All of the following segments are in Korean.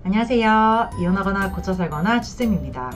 안녕하세요. 이혼하거나 고쳐 살거나 주쌤입니다.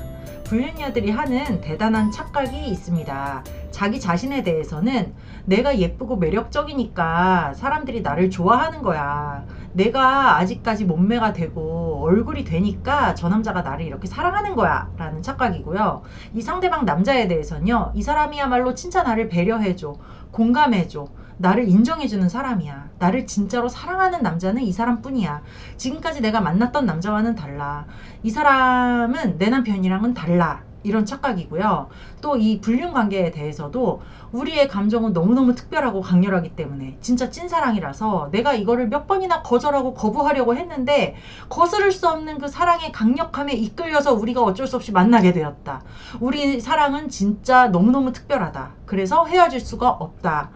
불륜녀들이 하는 대단한 착각이 있습니다. 자기 자신에 대해서는 내가 예쁘고 매력적이니까 사람들이 나를 좋아하는 거야. 내가 아직까지 몸매가 되고 얼굴이 되니까 저 남자가 나를 이렇게 사랑하는 거야 라는 착각이고요. 이 상대방 남자에 대해서는요, 이 사람이야말로 진짜 나를 배려해줘, 공감해줘, 나를 인정해주는 사람이야. 나를 진짜로 사랑하는 남자는 이 사람뿐이야. 지금까지 내가 만났던 남자와는 달라. 이 사람은 내 남편이랑은 달라. 이런 착각이고요. 또 이 불륜 관계에 대해서도 우리의 감정은 너무너무 특별하고 강렬하기 때문에 진짜 찐사랑이라서 내가 이거를 몇 번이나 거절하고 거부하려고 했는데 거스를 수 없는 그 사랑의 강력함에 이끌려서 우리가 어쩔 수 없이 만나게 되었다. 우리 사랑은 진짜 너무너무 특별하다. 그래서 헤어질 수가 없다.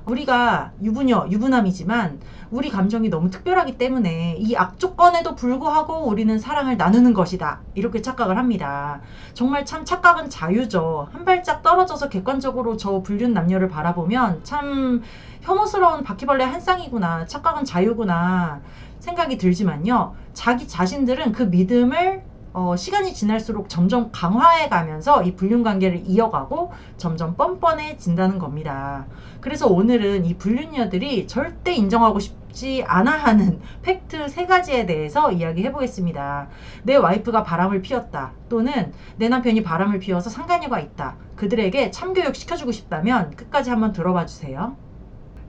우리가 유부녀, 유부남이지만 우리 감정이 너무 특별하기 때문에 이 악조건에도 불구하고 우리는 사랑을 나누는 것이다. 이렇게 착각을 합니다. 정말 참 착각은 자유죠. 한 발짝 떨어져서 객관적으로 저 불륜 남녀를 바라보면 참 혐오스러운 바퀴벌레 한 쌍이구나. 착각은 자유구나. 생각이 들지만요. 자기 자신들은 그 믿음을 시간이 지날수록 점점 강화해 가면서 이 불륜 관계를 이어가고 점점 뻔뻔해진다는 겁니다. 그래서 오늘은 이 불륜녀들이 절대 인정하고 싶지 않아 하는 팩트 3가지에 대해서 이야기해 보겠습니다. 내 와이프가 바람을 피웠다. 또는 내 남편이 바람을 피워서 상간녀가 있다. 그들에게 참교육 시켜주고 싶다면 끝까지 한번 들어봐 주세요.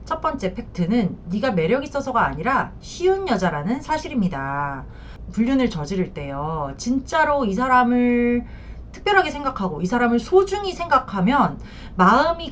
첫 번째 팩트는 네가 매력 있어서가 아니라 쉬운 여자라는 사실입니다. 불륜을 저지를 때요. 진짜로 이 사람을 특별하게 생각하고 이 사람을 소중히 생각하면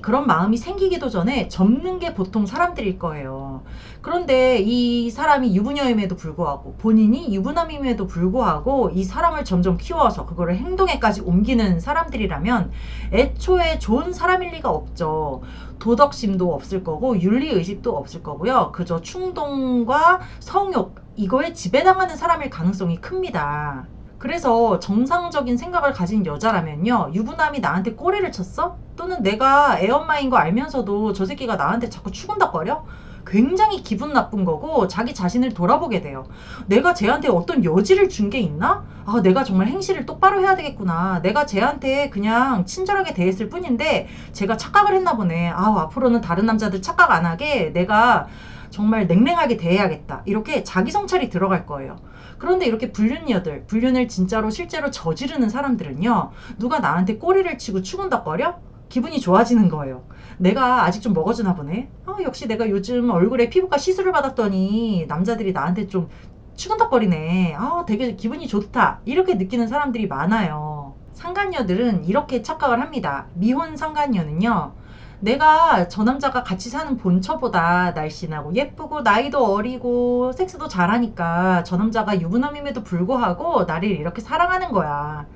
그런 마음이 생기기도 전에 접는 게 보통 사람들일 거예요. 그런데 이 사람이 유부녀임에도 불구하고 본인이 유부남임에도 불구하고 이 사람을 점점 키워서 그거를 행동에까지 옮기는 사람들이라면 애초에 좋은 사람일 리가 없죠. 도덕심도 없을 거고 윤리의식도 없을 거고요. 그저 충동과 성욕 이거에 지배당하는 사람일 가능성이 큽니다. 그래서 정상적인 생각을 가진 여자라면요. 유부남이 나한테 꼬리를 쳤어? 또는 내가 애엄마인 거 알면서도 저 새끼가 나한테 자꾸 추근덕거려? 굉장히 기분 나쁜 거고 자기 자신을 돌아보게 돼요. 내가 쟤한테 어떤 여지를 준 게 있나? 아, 내가 정말 행실을 똑바로 해야 되겠구나. 내가 쟤한테 그냥 친절하게 대했을 뿐인데 제가 착각을 했나 보네. 아, 앞으로는 다른 남자들 착각 안 하게 내가 정말 냉랭하게 대해야겠다. 이렇게 자기 성찰이 들어갈 거예요. 그런데 이렇게 불륜을 진짜로 실제로 저지르는 사람들은요. 누가 나한테 꼬리를 치고 추근덕거려? 기분이 좋아지는 거예요. 내가 아직 좀 먹어주나 보네. 역시 내가 요즘 얼굴에 피부과 시술을 받았더니 남자들이 나한테 좀 추근덕거리네. 되게 기분이 좋다. 이렇게 느끼는 사람들이 많아요. 상간녀들은 이렇게 착각을 합니다. 미혼 상간녀는요. 내가 저 남자가 같이 사는 본처보다 날씬하고 예쁘고 나이도 어리고 섹스도 잘하니까 저 남자가 유부남임에도 불구하고 나를 이렇게 사랑하는 거야.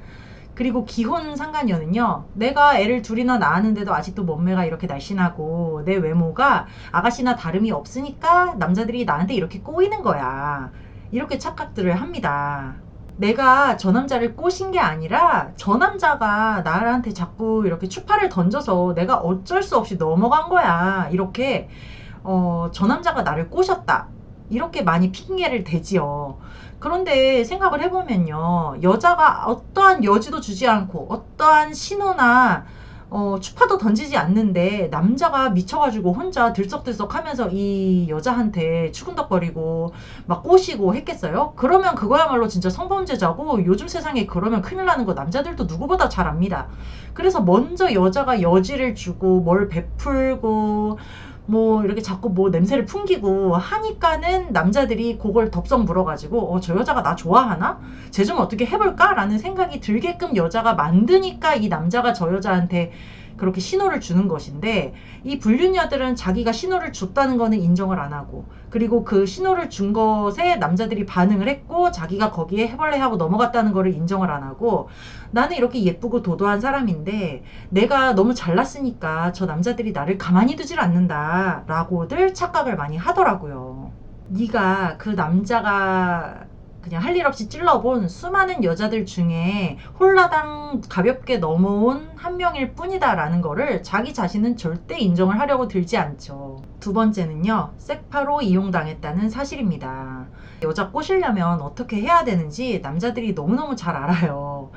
그리고 기혼 상간녀는요. 내가 애를 둘이나 낳았는데도 아직도 몸매가 이렇게 날씬하고 내 외모가 아가씨나 다름이 없으니까 남자들이 나한테 이렇게 꼬이는 거야. 이렇게 착각들을 합니다. 내가 저 남자를 꼬신 게 아니라 저 남자가 나한테 자꾸 이렇게 추파를 던져서 내가 어쩔 수 없이 넘어간 거야. 이렇게 저 남자가 나를 꼬셨다. 이렇게 많이 핑계를 대지요. 그런데 생각을 해보면요. 여자가 어떠한 여지도 주지 않고 어떠한 신호나 추파도 던지지 않는데 남자가 미쳐가지고 혼자 들썩들썩 하면서 이 여자한테 추근덕거리고 막 꼬시고 했겠어요? 그러면 그거야말로 진짜 성범죄자고 요즘 세상에 그러면 큰일 나는 거 남자들도 누구보다 잘 압니다. 그래서 먼저 여자가 여지를 주고 뭘 베풀고 뭐 이렇게 자꾸 뭐 냄새를 풍기고 하니까는 남자들이 그걸 덥석 물어가지고 저 여자가 나 좋아하나? 쟤 좀 어떻게 해볼까? 라는 생각이 들게끔 여자가 만드니까 이 남자가 저 여자한테 그렇게 신호를 주는 것인데 이 불륜녀들은 자기가 신호를 줬다는 거는 인정을 안 하고 그리고 그 신호를 준 것에 남자들이 반응을 했고 자기가 거기에 해볼래 하고 넘어갔다는 거를 인정을 안 하고 나는 이렇게 예쁘고 도도한 사람인데 내가 너무 잘났으니까 저 남자들이 나를 가만히 두질 않는다 라고들 착각을 많이 하더라고요. 네가 그 남자가 그냥 할 일 없이 찔러본 수많은 여자들 중에 홀라당 가볍게 넘어온 한 명일 뿐이다라는 거를 자기 자신은 절대 인정을 하려고 들지 않죠. 두 번째는요, 섹파로 이용당했다는 사실입니다. 여자 꼬시려면 어떻게 해야 되는지 남자들이 너무너무 잘 알아요.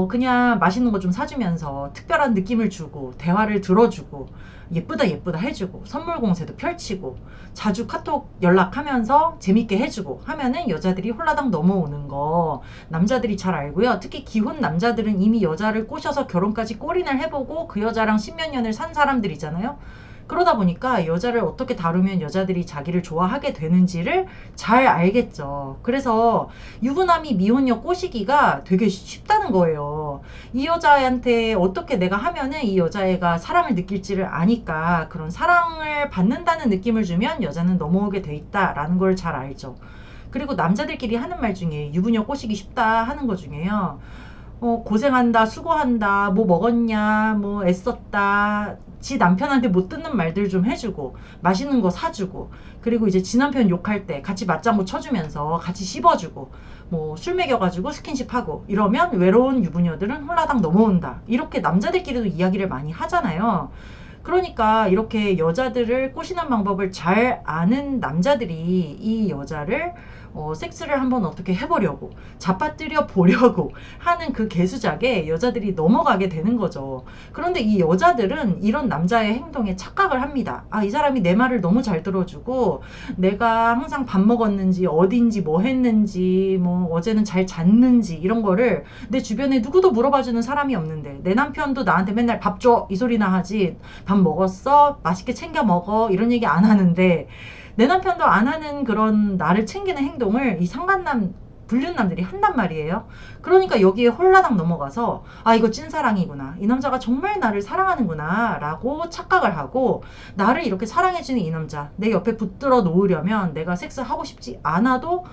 그냥 맛있는 거 좀 사주면서 특별한 느낌을 주고 대화를 들어주고 예쁘다 예쁘다 해주고 선물 공세도 펼치고 자주 카톡 연락하면서 재밌게 해주고 하면은 여자들이 홀라당 넘어오는 거 남자들이 잘 알고요. 특히 기혼 남자들은 이미 여자를 꼬셔서 결혼까지 골인을 해보고 그 여자랑 십몇 년을 산 사람들이잖아요. 그러다 보니까 여자를 어떻게 다루면 여자들이 자기를 좋아하게 되는지를 잘 알겠죠. 그래서 유부남이 미혼녀 꼬시기가 되게 쉽다는 거예요. 이 여자한테 어떻게 내가 하면은 이 여자애가 사랑을 느낄지를 아니까 그런 사랑을 받는다는 느낌을 주면 여자는 넘어오게 돼 있다라는 걸 잘 알죠. 그리고 남자들끼리 하는 말 중에 유부녀 꼬시기 쉽다 하는 거 중에요. 고생한다, 수고한다, 뭐 먹었냐, 뭐 애썼다, 지 남편한테 못 듣는 말들 좀 해주고, 맛있는 거 사주고, 그리고 이제 지 남편 욕할 때 같이 맞장구 쳐주면서 같이 씹어주고, 뭐 술 먹여가지고 스킨십하고, 이러면 외로운 유부녀들은 홀라당 넘어온다. 이렇게 남자들끼리도 이야기를 많이 하잖아요. 그러니까 이렇게 여자들을 꼬시는 방법을 잘 아는 남자들이 이 여자를 섹스를 한번 어떻게 해보려고 잡아뜨려 보려고 하는 그 개수작에 여자들이 넘어가게 되는 거죠. 그런데 이 여자들은 이런 남자의 행동에 착각을 합니다. 아, 이 사람이 내 말을 너무 잘 들어주고 내가 항상 밥 먹었는지 어딘지 뭐 했는지 뭐 어제는 잘 잤는지 이런 거를 내 주변에 누구도 물어봐주는 사람이 없는데 내 남편도 나한테 맨날 밥 줘 이 소리나 하지 밥 먹었어? 맛있게 챙겨 먹어? 이런 얘기 안 하는데 내 남편도 안 하는 그런 나를 챙기는 행동을 이 상간남 불륜남들이 한단 말이에요. 그러니까 여기에 홀라당 넘어가서 아, 이거 찐사랑이구나, 이 남자가 정말 나를 사랑하는구나 라고 착각을 하고 나를 이렇게 사랑해주는 이 남자 내 옆에 붙들어 놓으려면 내가 섹스하고 싶지 않아도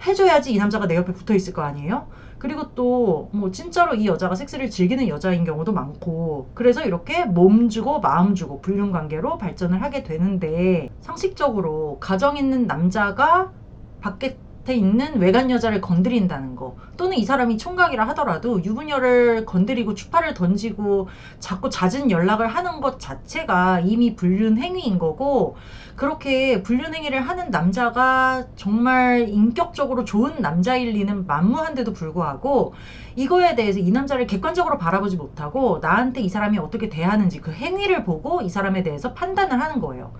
해줘야지 이 남자가 내 옆에 붙어 있을 거 아니에요. 그리고 또 뭐 진짜로 이 여자가 섹스를 즐기는 여자인 경우도 많고 그래서 이렇게 몸 주고 마음 주고 불륜 관계로 발전을 하게 되는데 상식적으로 가정 있는 남자가 밖에 있는 외간 여자를 건드린다는 거 또는 이 사람이 총각이라 하더라도 유부녀를 건드리고 추파를 던지고 자꾸 잦은 연락을 하는 것 자체가 이미 불륜 행위인 거고 그렇게 불륜 행위를 하는 남자가 정말 인격적으로 좋은 남자일 리는 만무한데도 불구하고 이거에 대해서 이 남자를 객관적으로 바라보지 못하고 나한테 이 사람이 어떻게 대하는지 그 행위를 보고 이 사람에 대해서 판단을 하는 거예요.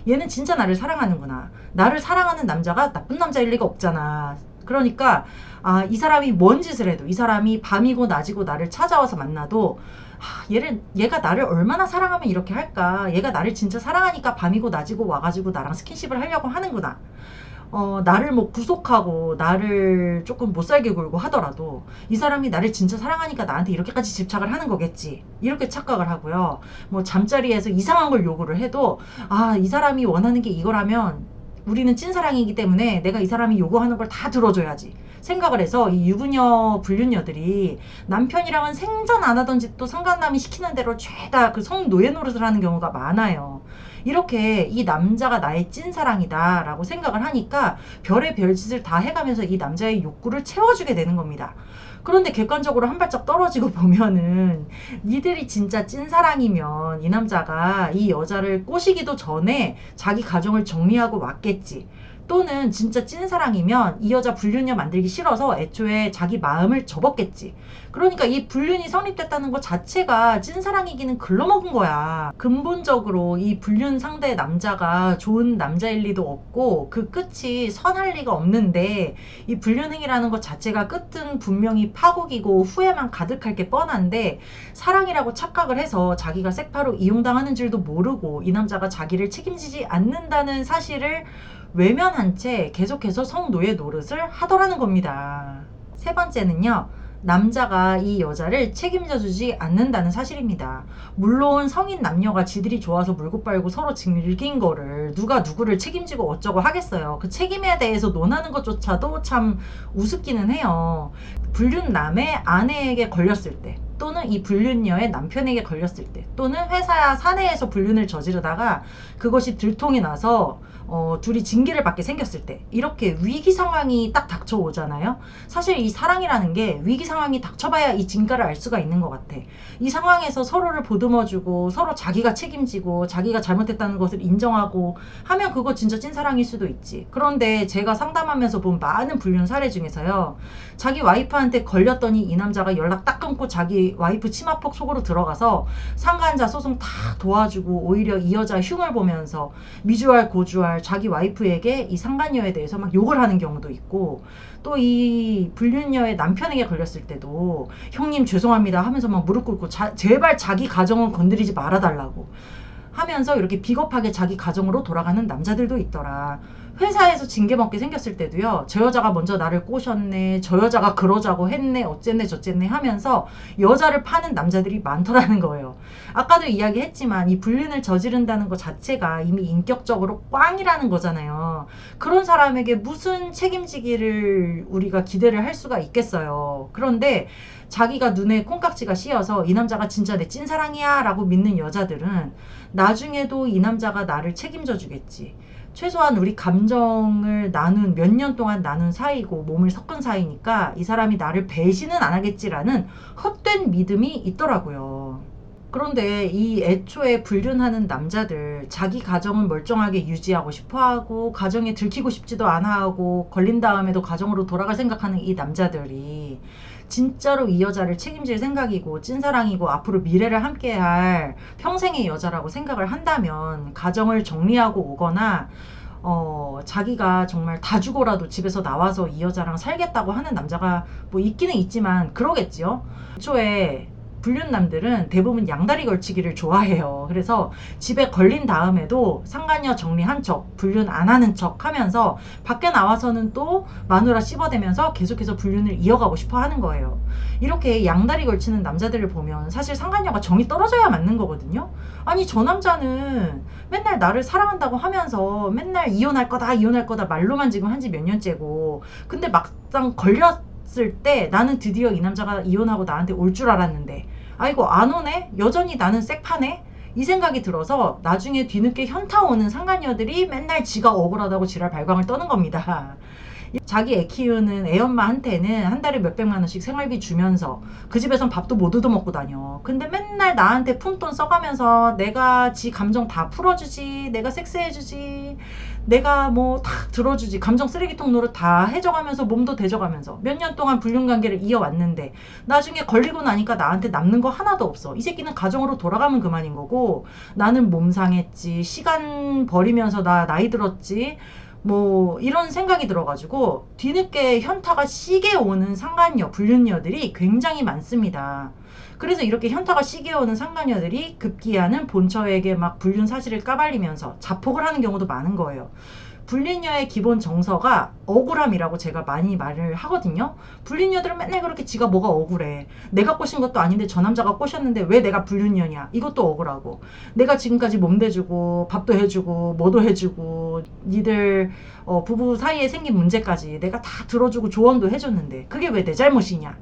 얘는 진짜 나를 사랑하는구나. 나를 사랑하는 남자가 나쁜 남자일 리가 없잖아. 그러니까 아, 이 사람이 뭔 짓을 해도 이 사람이 밤이고 낮이고 나를 찾아와서 만나도 얘가 나를 얼마나 사랑하면 이렇게 할까. 얘가 나를 진짜 사랑하니까 밤이고 낮이고 와가지고 나랑 스킨십을 하려고 하는구나. 나를 뭐 구속하고 나를 조금 못살게 굴고 하더라도 이 사람이 나를 진짜 사랑하니까 나한테 이렇게까지 집착을 하는 거겠지 이렇게 착각을 하고요. 뭐 잠자리에서 이상한 걸 요구를 해도 아, 이 사람이 원하는 게 이거라면 우리는 찐사랑이기 때문에 내가 이 사람이 요구하는 걸 다 들어줘야지 생각을 해서 이 유부녀 불륜녀들이 남편이랑은 생전 안 하던 짓도 상간남이 시키는 대로 죄다 그 성노예 노릇을 하는 경우가 많아요. 이렇게 이 남자가 나의 찐사랑이다 라고 생각을 하니까 별의 별짓을 다 해가면서 이 남자의 욕구를 채워주게 되는 겁니다. 그런데 객관적으로 한 발짝 떨어지고 보면은 니들이 진짜 찐사랑이면 이 남자가 이 여자를 꼬시기도 전에 자기 가정을 정리하고 왔겠지. 또는 진짜 찐사랑이면 이 여자 불륜녀 만들기 싫어서 애초에 자기 마음을 접었겠지. 그러니까 이 불륜이 성립됐다는 것 자체가 찐사랑이기는 글러먹은 거야. 근본적으로 이 불륜 상대 남자가 좋은 남자일 리도 없고 그 끝이 선할 리가 없는데 이 불륜행위라는 것 자체가 끝은 분명히 파국이고 후회만 가득할 게 뻔한데 사랑이라고 착각을 해서 자기가 섹파로 이용당하는 줄도 모르고 이 남자가 자기를 책임지지 않는다는 사실을 외면한 채 계속해서 성노예 노릇을 하더라는 겁니다. 세 번째는요. 남자가 이 여자를 책임져 주지 않는다는 사실입니다. 물론 성인 남녀가 지들이 좋아서 물고 빨고 서로 즐긴 거를 누가 누구를 책임지고 어쩌고 하겠어요. 그 책임에 대해서 논하는 것조차도 참 우습기는 해요. 불륜남의 아내에게 걸렸을 때 또는 이 불륜녀의 남편에게 걸렸을 때 또는 회사 사내에서 불륜을 저지르다가 그것이 들통이 나서 둘이 징계를 받게 생겼을 때 이렇게 위기 상황이 딱 닥쳐오잖아요. 사실 이 사랑이라는 게 위기 상황이 닥쳐봐야 이 진가를 알 수가 있는 것 같아. 이 상황에서 서로를 보듬어주고 서로 자기가 책임지고 자기가 잘못했다는 것을 인정하고 하면 그거 진짜 찐사랑일 수도 있지. 그런데 제가 상담하면서 본 많은 불륜 사례 중에서요, 자기 와이프한테 걸렸더니 이 남자가 연락 딱 끊고 자기 와이프 치마폭 속으로 들어가서 상간자 소송 다 도와주고 오히려 이 여자 흉을 보면서 미주알 고주알 자기 와이프에게 이 상간녀에 대해서 막 욕을 하는 경우도 있고, 또 이 불륜녀의 남편에게 걸렸을 때도 형님 죄송합니다 하면서 막 무릎 꿇고 제발 자기 가정은 건드리지 말아달라고 하면서 이렇게 비겁하게 자기 가정으로 돌아가는 남자들도 있더라. 회사에서 징계 먹게 생겼을 때도요, 저 여자가 먼저 나를 꼬셨네, 저 여자가 그러자고 했네, 어쨌네 저쨌네 하면서 여자를 파는 남자들이 많더라는 거예요. 아까도 이야기했지만 이 불륜을 저지른다는 것 자체가 이미 인격적으로 꽝이라는 거잖아요. 그런 사람에게 무슨 책임지기를 우리가 기대를 할 수가 있겠어요. 그런데 자기가 눈에 콩깍지가 씌어서 이 남자가 진짜 내 찐사랑이야 라고 믿는 여자들은 나중에도 이 남자가 나를 책임져 주겠지. 최소한 우리 감정을 나눈 몇 년 동안 나눈 사이고 몸을 섞은 사이니까 이 사람이 나를 배신은 안 하겠지라는 헛된 믿음이 있더라고요. 그런데 이 애초에 불륜하는 남자들 자기 가정은 멀쩡하게 유지하고 싶어하고 가정에 들키고 싶지도 않아 하고 걸린 다음에도 가정으로 돌아갈 생각하는 이 남자들이 진짜로 이 여자를 책임질 생각이고 찐사랑이고 앞으로 미래를 함께할 평생의 여자라고 생각을 한다면 가정을 정리하고 오거나 자기가 정말 다 주고라도 집에서 나와서 이 여자랑 살겠다고 하는 남자가 뭐 있기는 있지만 그러겠지요. 애초에 불륜남들은 대부분 양다리 걸치기를 좋아해요. 그래서 집에 걸린 다음에도 상간녀 정리한 척, 불륜 안 하는 척 하면서 밖에 나와서는 또 마누라 씹어대면서 계속해서 불륜을 이어가고 싶어 하는 거예요. 이렇게 양다리 걸치는 남자들을 보면 사실 상간녀가 정이 떨어져야 맞는 거거든요. 아니, 저 남자는 맨날 나를 사랑한다고 하면서 맨날 이혼할 거다, 이혼할 거다 말로만 지금 한지 몇 년째고, 근데 막상 걸렸을 때 나는 드디어 이 남자가 이혼하고 나한테 올 줄 알았는데 아이고 안 오네? 여전히 나는 쎄파네? 이 생각이 들어서 나중에 뒤늦게 현타 오는 상간녀들이 맨날 지가 억울하다고 지랄 발광을 떠는 겁니다. 자기 애 키우는 애엄마한테는 한 달에 몇백만 원씩 생활비 주면서 그 집에선 밥도 못 얻어먹고 다녀. 근데 맨날 나한테 푼돈 써가면서 내가 지 감정 다 풀어주지, 내가 섹스해주지, 내가 뭐 다 들어주지, 감정 쓰레기통 노릇 다 해줘가면서 몸도 대줘가면서 몇 년 동안 불륜관계를 이어왔는데 나중에 걸리고 나니까 나한테 남는 거 하나도 없어. 이 새끼는 가정으로 돌아가면 그만인 거고 나는 몸 상했지, 시간 버리면서 나 나이 들었지, 뭐 이런 생각이 들어가지고 뒤늦게 현타가 시게 오는 상간녀, 불륜녀들이 굉장히 많습니다. 그래서 이렇게 현타가 시게 오는 상간녀들이 급기야는 본처에게 막 불륜 사실을 까발리면서 자폭을 하는 경우도 많은 거예요. 불륜녀의 기본 정서가 억울함이라고 제가 많이 말을 하거든요. 불륜녀들은 맨날 그렇게 지가 뭐가 억울해. 내가 꼬신 것도 아닌데 저 남자가 꼬셨는데 왜 내가 불륜녀냐. 이것도 억울하고. 내가 지금까지 몸 대주고 밥도 해주고 뭐도 해주고 니들 부부 사이에 생긴 문제까지 내가 다 들어주고 조언도 해줬는데 그게 왜 내 잘못이냐.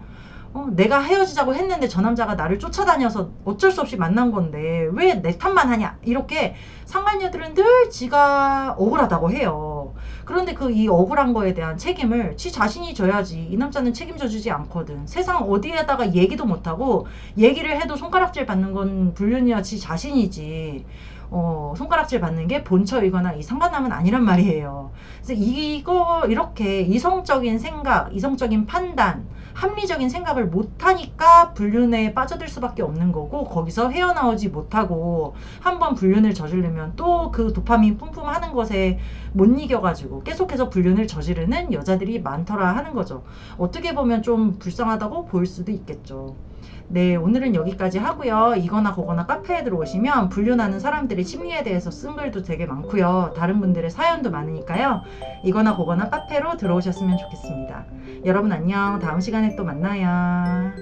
내가 헤어지자고 했는데 저 남자가 나를 쫓아다녀서 어쩔 수 없이 만난 건데 왜 내 탓만 하냐. 이렇게 상간녀들은 늘 지가 억울하다고 해요. 그런데 이 억울한 거에 대한 책임을 지 자신이 져야지. 이 남자는 책임져 주지 않거든. 세상 어디에다가 얘기도 못하고 얘기를 해도 손가락질 받는 건 불륜이야 지 자신이지. 손가락질 받는 게 본처이거나 이 상간남은 아니란 말이에요. 그래서 이렇게 이성적인 생각, 이성적인 판단, 합리적인 생각을 못하니까 불륜에 빠져들 수밖에 없는 거고 거기서 헤어나오지 못하고 한번 불륜을 저지르면 또 그 도파민 뿜뿜하는 것에 못 이겨가지고 계속해서 불륜을 저지르는 여자들이 많더라 하는 거죠. 어떻게 보면 좀 불쌍하다고 보일 수도 있겠죠. 네, 오늘은 여기까지 하고요. 이거나 거거나 카페에 들어오시면 불륜하는 사람들의 심리에 대해서 쓴 글도 되게 많고요. 다른 분들의 사연도 많으니까요. 이거나 거거나 카페로 들어오셨으면 좋겠습니다. 여러분 안녕. 다음 시간에 또 만나요.